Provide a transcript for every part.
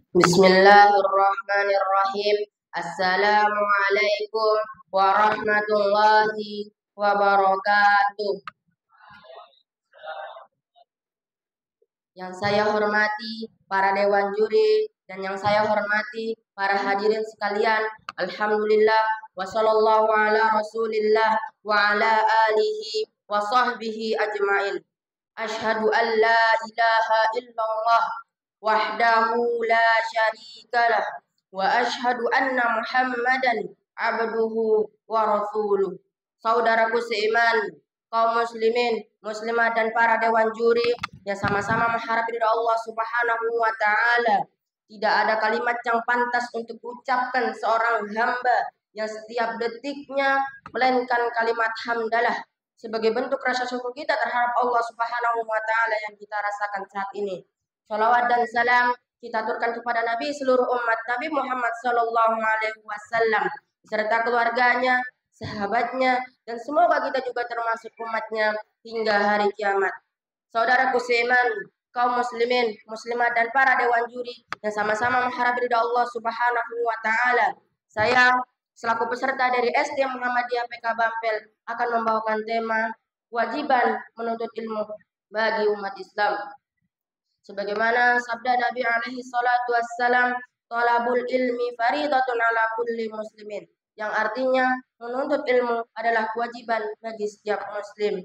Bismillahirrahmanirrahim. Assalamualaikum warahmatullahi wabarakatuh. Yang saya hormati para dewan juri dan yang saya hormati para hadirin sekalian. Alhamdulillah wa sallallahu ala Rasulillah wa ala alihi wa sahbihi ajmain. Asyhadu an la ilaha illallah wahdahu la syarikalah wa asyhadu anna Muhammadan abduhu wa rasuluh. Saudaraku seiman, kaum muslimin, muslimat dan para dewan juri yang sama-sama mengharap ridha Allah Subhanahu wa taala. Tidak ada kalimat yang pantas untuk ucapkan seorang hamba yang setiap detiknya melainkan kalimat hamdalah sebagai bentuk rasa syukur kita terhadap Allah Subhanahu wa taala yang kita rasakan saat ini. Salawat dan salam kita aturkan kepada Nabi seluruh umat Nabi Muhammad sallallahu alaihi wasallam beserta keluarganya, sahabatnya, dan semoga kita juga termasuk umatnya hingga hari kiamat. Saudaraku seiman, kaum muslimin, muslimat dan para dewan juri yang sama-sama mengharap ridha Allah Subhanahu wa taala. Saya selaku peserta dari SD Muhammadiyah PK Bampel akan membawakan tema kewajiban menuntut ilmu bagi umat Islam. Sebagaimana sabda Nabi alaihi salatu wassalam, talabul ilmi faridatun ala kulli muslimin, yang artinya menuntut ilmu adalah kewajiban bagi setiap muslim.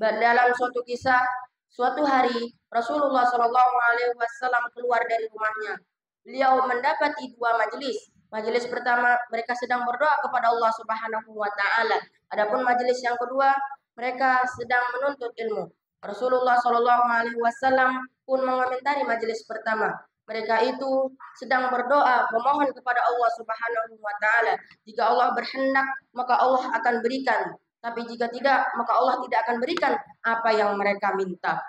Dalam suatu kisah, suatu hari Rasulullah Shallallahu Alaihi Wasallam keluar dari rumahnya. Beliau mendapati dua majelis. Majelis pertama mereka sedang berdoa kepada Allah Subhanahu Wa Taala. Adapun majelis yang kedua mereka sedang menuntut ilmu. Rasulullah Shallallahu Alaihi Wasallam pun mengomentari majelis pertama. Mereka itu sedang berdoa memohon kepada Allah Subhanahu Wa Taala. Jika Allah berkehendak maka Allah akan berikan. Tapi jika tidak, maka Allah tidak akan berikan apa yang mereka minta.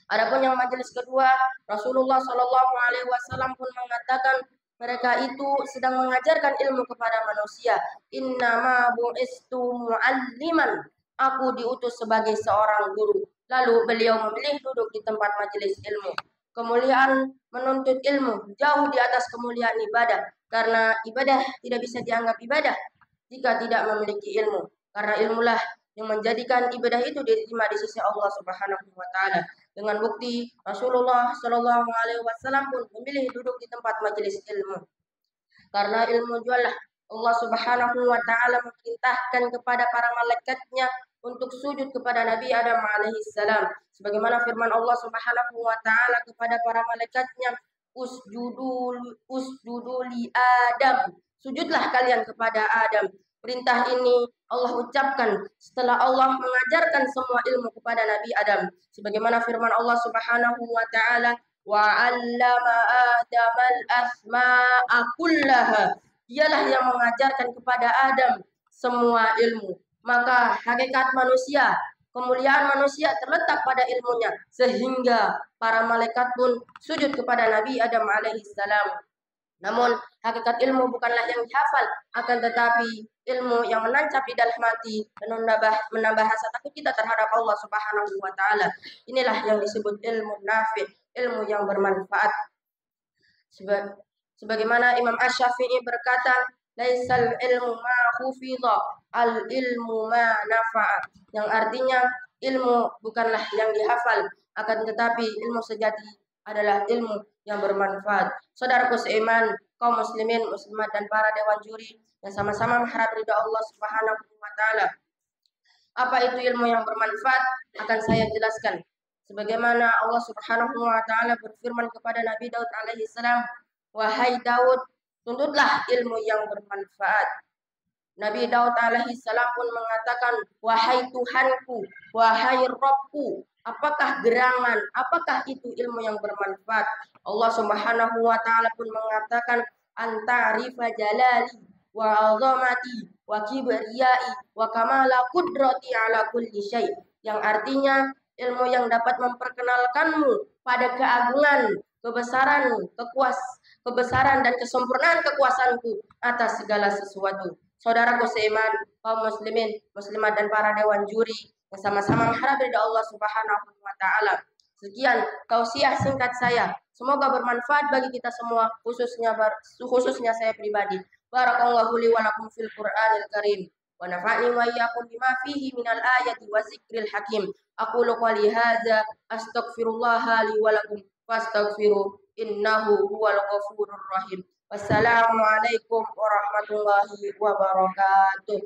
Adapun yang majelis kedua, Rasulullah Shallallahu Alaihi Wasallam pun mengatakan mereka itu sedang mengajarkan ilmu kepada manusia. Innama bu'istu mu'alliman. Aku diutus sebagai seorang guru. Lalu beliau memilih duduk di tempat majelis ilmu. Kemuliaan menuntut ilmu jauh di atas kemuliaan ibadah. Karena ibadah tidak bisa dianggap ibadah jika tidak memiliki ilmu. Karena ilmulah yang menjadikan ibadah itu diterima di sisi Allah Subhanahu wa taala. Dengan bukti Rasulullah Shallallahu alaihi wasallam pun memilih duduk di tempat majelis ilmu. Karena ilmu jualah Allah Subhanahu wa taala memerintahkan kepada para malaikatnya untuk sujud kepada Nabi Adam alaihissalam. Sebagaimana firman Allah Subhanahu wa taala kepada para malaikatnya, usjudu li Adam. Sujudlah kalian kepada Adam. Perintah ini Allah ucapkan setelah Allah mengajarkan semua ilmu kepada Nabi Adam. Sebagaimana firman Allah Subhanahu wa taala, wa 'allama Adam al-asma'a kullaha. Dialah yang mengajarkan kepada Adam semua ilmu. Maka hakikat manusia, kemuliaan manusia terletak pada ilmunya, sehingga para malaikat pun sujud kepada Nabi Adam alaihissalam. Namun hakikat ilmu bukanlah yang dihafal, akan tetapi ilmu yang menancap di dalam hati dan menambah rasa takut kita terhadap Allah Subhanahu wa taala. Inilah yang disebut ilmu nafi, ilmu yang bermanfaat. Sebagaimana Imam Asy-Syafi'i berkata, laisal ilmu ma hufidha, al ilmu ma nafa'a. Yang artinya ilmu bukanlah yang dihafal, akan tetapi ilmu sejati adalah ilmu yang bermanfaat. Saudaraku seiman, kaum muslimin, muslimat dan para dewan juri yang sama-sama mengharap ridha Allah Subhanahu wa taala. Apa itu ilmu yang bermanfaat? Akan saya jelaskan. Sebagaimana Allah Subhanahu wa taala berfirman kepada Nabi Daud alaihi salam, "Wahai Daud, tuntutlah ilmu yang bermanfaat." Nabi Daud alaihi salam pun mengatakan, "Wahai Tuhanku, wahai Rabbku, apakah gerangan, apakah itu ilmu yang bermanfaat?" Allah Subhanahu wa taala pun mengatakan, "Anta'rifa jalali wa 'azamati wa kibriyai wa kamala qudrati 'ala kulli syai." Yang artinya ilmu yang dapat memperkenalkanmu pada keagungan, kebesaran dan kesempurnaan kekuasaanku atas segala sesuatu. Saudaraku seiman, kaum muslimin, muslimat dan para dewan juri yang sama-sama mengharap ridha Allah Subhanahu wa taala. Sekian tausiah singkat saya. Semoga bermanfaat bagi kita semua, khususnya saya pribadi. Barakallahu li wa lakum fil Qur'anil Karim. Wa nafa'ni wa iyyakum bima fihi minal ayati wa zikril hakim. Aqulu qouli hadza astaghfirullah li wa lakum fastaghfiru innahu huwal ghafurur rahim. Wassalamualaikum warahmatullahi wabarakatuh.